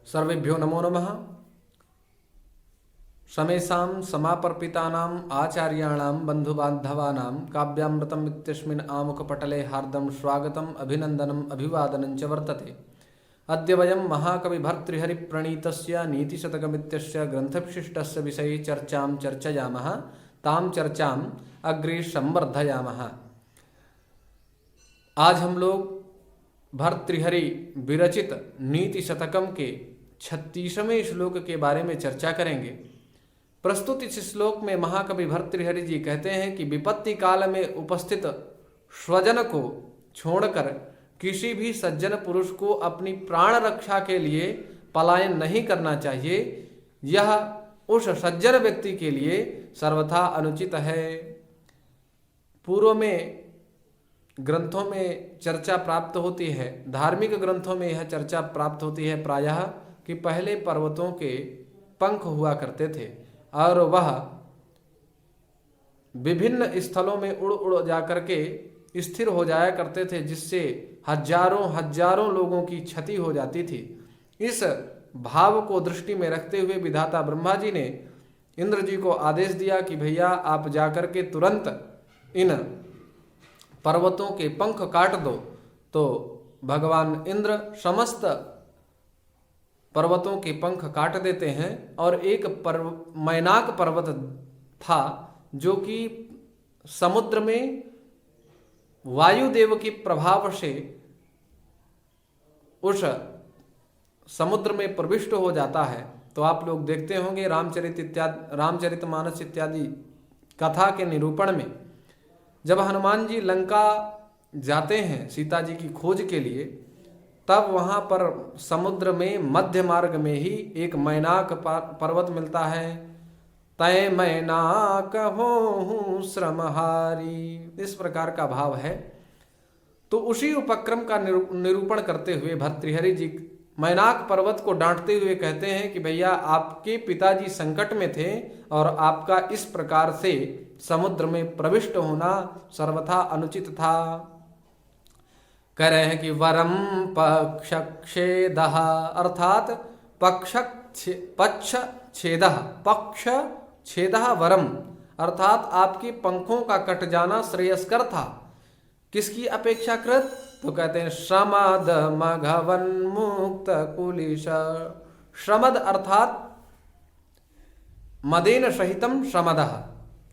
सर्वेभ्यो नमो नमः। समेषां समापर्पितानाम् आचार्याणां बन्धुबान्धवानां काव्यामृतम् इत्यस्मिन् आमुखपटले हार्दं स्वागतम् अभिनन्दनम् अभिवादनं च वर्तते। अद्य वयं महाकविभर्तृहरिप्रणीतस्य नीतिशतकमित्यस्य ग्रन्थविशिष्टस्य विषये चर्चां चर्चयामः। तां चर्चाम् अग्रे संवर्धयामः। आज हम लोग भर्तृहरि विरचित नीति शतकम के 36वें श्लोक के बारे में चर्चा करेंगे। प्रस्तुत इस श्लोक में महाकवि भर्तृहरि जी कहते हैं कि विपत्ति काल में उपस्थित स्वजन को छोड़कर किसी भी सज्जन पुरुष को अपनी प्राण रक्षा के लिए पलायन नहीं करना चाहिए। यह उस सज्जन व्यक्ति के लिए सर्वथा अनुचित है। पूर्व में ग्रंथों में चर्चा प्राप्त होती है, धार्मिक ग्रंथों में यह चर्चा प्राप्त होती है प्रायः कि पहले पर्वतों के पंख हुआ करते थे और वह विभिन्न स्थलों में उड़ उड़ जाकर के स्थिर हो जाया करते थे, जिससे हजारों लोगों की क्षति हो जाती थी। इस भाव को दृष्टि में रखते हुए विधाता ब्रह्मा जी ने इंद्र जी को आदेश दिया कि भैया आप जाकर के तुरंत इन पर्वतों के पंख काट दो। तो भगवान इंद्र समस्त पर्वतों के पंख काट देते हैं और एक मैनाक पर्वत था जो कि समुद्र में वायुदेव के प्रभाव से उस समुद्र में प्रविष्ट हो जाता है। तो आप लोग देखते होंगे रामचरितमानस इत्यादि कथा के निरूपण में जब हनुमान जी लंका जाते हैं सीता जी की खोज के लिए, तब वहाँ पर समुद्र में मध्य मार्ग में ही एक मैनाक पर्वत मिलता है। तय मैनाक होहूं श्रमहारी, इस प्रकार का भाव है। तो उसी उपक्रम का निरूपण करते हुए भर्तृहरि जी मैनाक पर्वत को डांटते हुए कहते हैं कि भैया आपके पिताजी संकट में थे और आपका इस प्रकार से समुद्र में प्रविष्ट होना सर्वथा अनुचित था। कह रहे हैं कि वरम पक्षच्छेदः, अर्थात पक्ष छेदः वरम, अर्थात आपके पंखों का कट जाना श्रेयस्कर था। किसकी अपेक्षाकृत? तो कहते हैं श्रमद मघवन मुक्त कुलिश। श्रमद अर्थात मदेन सहितम श्रमदः,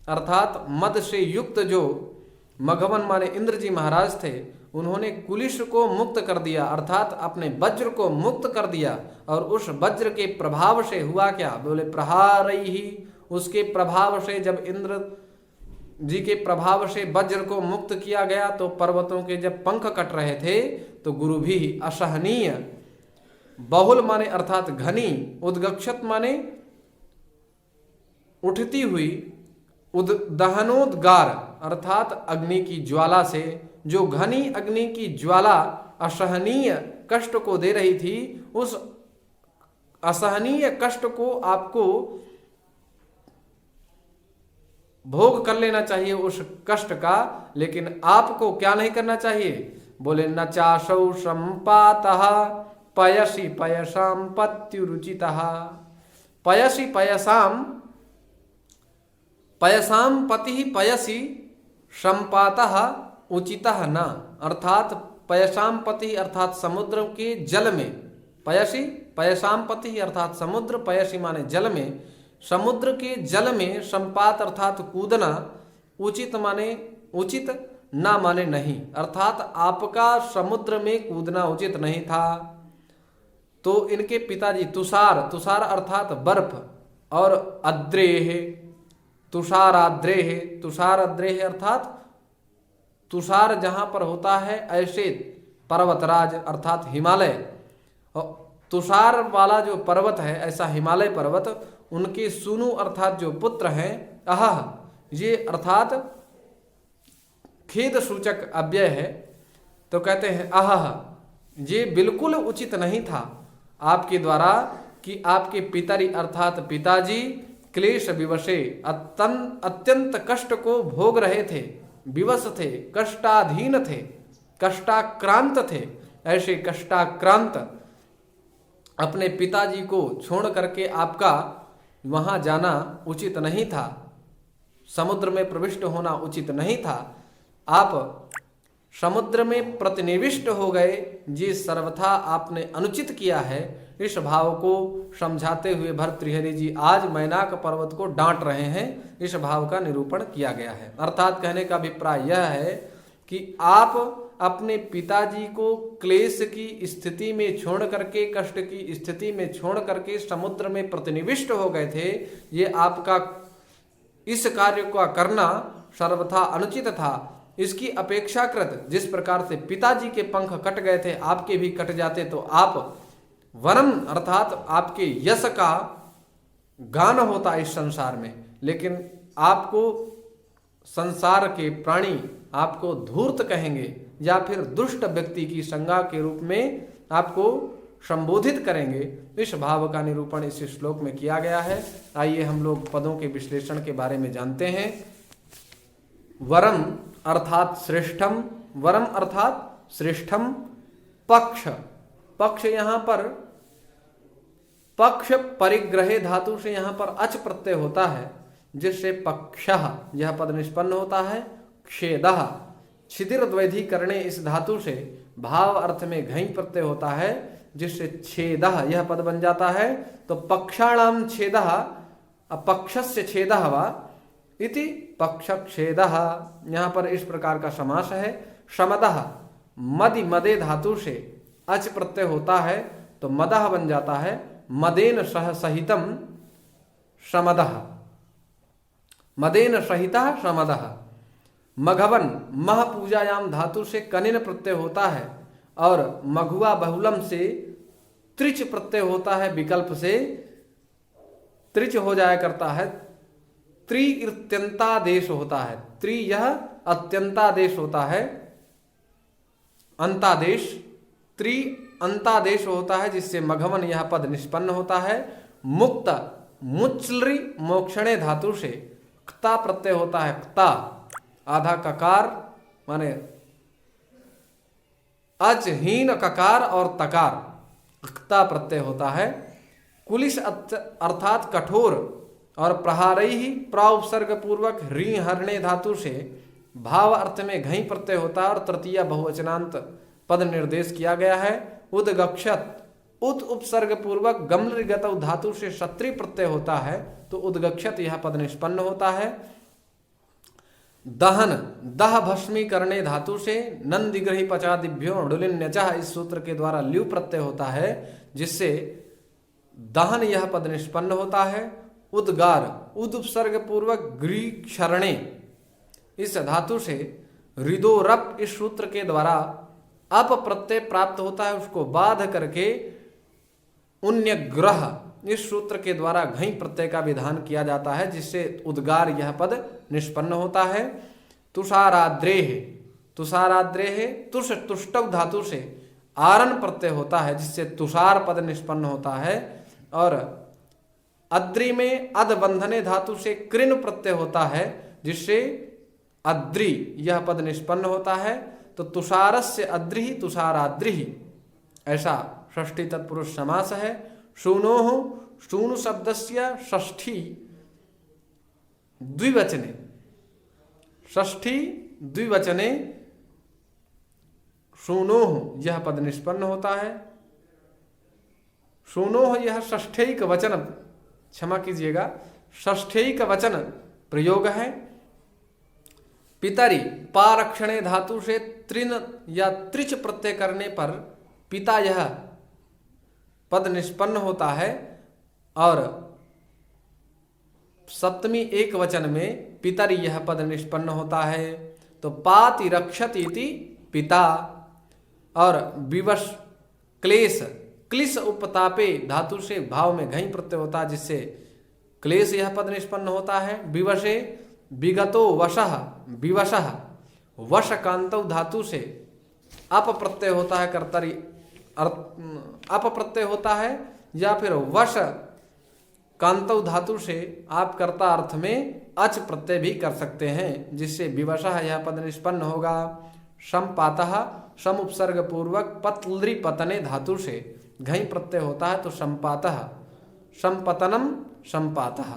अर्थात मद से युक्त जो मघवन माने इंद्र जी महाराज थे, उन्होंने कुलिश को मुक्त कर दिया, अर्थात अपने वज्र को मुक्त कर दिया। और उस वज्र के प्रभाव से हुआ क्या? बोले प्रहारैहि, उसके प्रभाव से जब इंद्र जी के प्रभाव से वज्र को मुक्त किया गया तो पर्वतों के जब पंख कट रहे थे तो गुरु भी असहनीय, बहुल माने अर्थात घनी, उद्गक्षत माने उठती हुई, दहनोद्गार अर्थात अग्नि की ज्वाला से, जो घनी अग्नि की ज्वाला असहनीय कष्ट को दे रही थी, उस असहनीय कष्ट को आपको भोग कर लेना चाहिए उस कष्ट का, लेकिन आपको क्या नहीं करना चाहिए? बोले न चाशौ संपातः पयसि पयसाम पत्युरुचितः। पयसि पयसाम, पयसाम पति पयसि संपातः उचितः न, अर्थात पयसाम पति अर्थात समुद्र के जल में, पयसि पयसाम पति अर्थात समुद्र, पयसि माने जल में, समुद्र के जल में संपात अर्थात कूदना, उचित माने उचित, ना माने नहीं, अर्थात आपका समुद्र में कूदना उचित नहीं था। तो इनके पिताजी तुषार, तुषार अर्थात बर्फ, और अद्रेह, तुषाराद्रेह, तुषाराद्रेह अर्थात तुषार जहां पर होता है ऐसे पर्वतराज अर्थात हिमालय, और तुषार वाला जो पर्वत है ऐसा हिमालय पर्वत, उनके सुनु अर्थात जो पुत्र हैं, अह, ये अर्थात खेद सूचक अव्यय है। तो कहते हैं अह, ये बिल्कुल उचित नहीं था आपके द्वारा कि आपके पितरी अर्थात पिताजी क्लेश विवशे अत्यंत कष्ट को भोग रहे थे, विवश थे, कष्टाधीन थे, कष्टाक्रांत थे। ऐसे कष्टाक्रांत अपने पिताजी को छोड़ करके आपका वहां जाना उचित नहीं था, समुद्र में प्रविष्ट होना उचित नहीं था। आप समुद्र में प्रतिनिविष्ट हो गए, जी सर्वथा आपने अनुचित किया है। इस भाव को समझाते हुए भर्तृहरि जी आज मैनाक पर्वत को डांट रहे हैं। इस भाव का निरूपण किया गया है। अर्थात कहने का अभिप्राय यह है कि आप अपने पिताजी को क्लेश की स्थिति में छोड़ करके, कष्ट की स्थिति में छोड़ करके समुद्र में प्रतिनिविष्ट हो गए थे। ये आपका इस कार्य का करना सर्वथा अनुचित था। इसकी अपेक्षाकृत जिस प्रकार से पिताजी के पंख कट गए थे, आपके भी कट जाते तो आप वरम अर्थात आपके यश का गान होता इस संसार में। लेकिन आपको संसार के प्राणी आपको धूर्त कहेंगे या फिर दुष्ट व्यक्ति की संज्ञा के रूप में आपको संबोधित करेंगे। इस भाव का निरूपण इस श्लोक में किया गया है। आइए हम लोग पदों के विश्लेषण के बारे में जानते हैं। वरम अर्थात श्रेष्ठम, वरम अर्थात श्रेष्ठम। पक्ष, पक्ष यहां पर पक्ष परिग्रहे धातु से यहां पर अच प्रत्यय होता है, जिससे पक्षः यह पद निष्पन्न होता है। क्षेदः छिदिर द्वैधी करणे इस धातु से भाव अर्थ में घई प्रत्यय होता है, जिससे छेदः यह पद बन जाता है। तो पक्षाणाम छेदः अपक्षस्य छेदः वा इति पक्षक्षेदः। यहाँ पर इस प्रकार का समास है। शमदः मदि मदे धातु से अच प्रत्यय होता है, तो मदः बन जाता है। मदेन सह सहितम शमदः, मदेन सहितः शमदः। मघवन मह पूजायाम धातु से कनिन प्रत्यय होता है, और मघुआ बहुलम से त्रिच प्रत्यय होता है, विकल्प से त्रिच हो जाया करता है। त्रि अत्यंतादेश होता है, त्रि यह अत्यंतादेश होता है, अंतादेश त्रि अंतादेश होता है, जिससे मघवन यह पद निष्पन्न होता है। मुक्त मुच्लरी मोक्षणे धातु से क्ता प्रत्यय होता है, क्ता आधा ककार माने अचहीन ककार और तकार, क्ता प्रत्यय होता है। कुलिश अर्थात कठोर, और प्रहारई ही प्राउपसर्ग पूर्वक ऋ हरणे धातु से भाव अर्थ में घई प्रत्यय होता है, और तृतीय बहुवचनांत पद निर्देश किया गया है। उदगक्षत उत उपसर्ग पूर्वक गम्लगत धातु से क्षत्रिय प्रत्यय होता है, तो उदगक्षत यह पद निष्पन्न होता है। दहन दह भस्मी करने धातु से नंदिग्रही पचादिभ्यो डुलिन्यचः इस सूत्र के द्वारा ल्यू प्रत्यय होता है, जिससे दहन यह पद निष्पन्न होता है। उद्गार उद उपसर्ग पूर्वक ग्रीक्षरणे इस धातु से हृदोरप इस सूत्र के द्वारा अप प्रत्यय प्राप्त होता है, उसको बाध करके उन्यग्रह इस सूत्र के द्वारा घई प्रत्यय का विधान किया जाता है, जिससे उद्गार यह पद निष्पन्न होता है। तुषाराद्रेह तुषाराद्रेह तुष तुष्टव धातु से आरण प्रत्यय होता है, जिससे तुषार पद निष्पन्न होता है। और अद्रि में अध बंधने धातु से कृन प्रत्यय होता है, जिससे अद्रि यह पद निष्पन्न होता है। तो तुषारस्य अद्रिहि तुषाराद्रिहि ऐसा षष्ठी तत्पुरुष समास है। शूनोः शूनु शब्दस्य षष्ठी द्विवचने, षष्ठी द्विवचने शूनोः यह पद निष्पन्न होता है। शूनोः यह षष्ठैक वचन, क्षमा कीजिएगा, षष्ठैक वचन प्रयोग है। पितरी पारक्षणे धातु से त्रिन या त्रिच प्रत्यय करने पर पिता यह पद निष्पन्न होता है, और सप्तमी एक वचन में पितरी यह पद निष्पन्न होता है। तो पाति रक्षति इति पिता, और विवश क्लेश क्लिश उपतापे धातु से भाव में घई प्रत्यय होता है, जिससे क्लेश यह पद निष्पन्न होता है। विवशे विगतो वशः विवशः वश कांतव धातु से अप प्रत्यय होता है, कर्तरी अप प्रत्यय होता है, या फिर वश कांतव धातु से आप कर्ता अर्थ में अच प्रत्यय भी कर सकते हैं, जिससे विवशः यह पद निष्पन्न होगा। समपातः सम उपसर्ग पूर्वक पतलि पतने धातु से घई प्रत्यय होता है तो संपातः, संपतनम संपातः।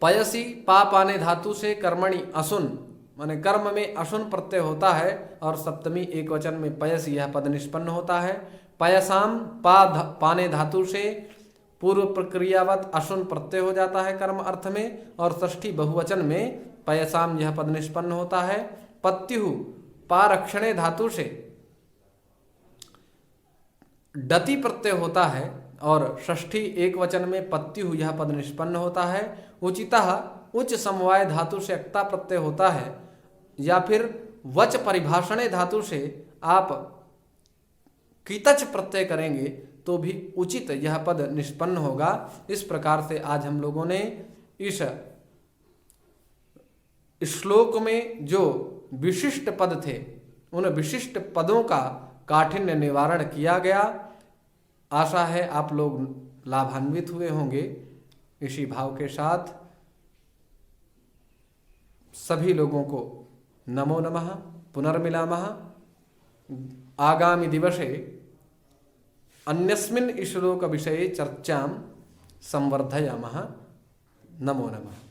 पयसी पा पाने धातु से कर्मणि असुन, माने कर्म में असुन प्रत्यय होता है और सप्तमी एक वचन में पयसी यह पद निष्पन्न होता है। पयसाम पाने धातु से पूर्व प्रक्रियावत असुन प्रत्यय हो जाता है कर्म अर्थ में, और षष्ठी बहुवचन में पयसाम यह पद निष्पन्न होता है। पत्युः पारक्षणे धातु से डति प्रत्यय होता है और षष्ठी एक वचन में पत्युः यह पद निष्पन्न होता है। उचितः उच्च समवाय धातु से अक्ता प्रत्यय होता है, या फिर वच परिभाषणे धातु से आप कितच प्रत्यय करेंगे तो भी उचित यह पद निष्पन्न होगा। इस प्रकार से आज हम लोगों ने इस श्लोक में जो विशिष्ट पद थे उन विशिष्ट पदों का काठिन्य निवारण किया गया। आशा है आप लोग लाभान्वित हुए होंगे। इसी भाव के साथ सभी लोगों को नमो नमः, पुनर्मिलामः। आगामी दिवसे अन्यस्मिन् श्लोक विषये चर्चां संवर्धयामः। नमो नमः।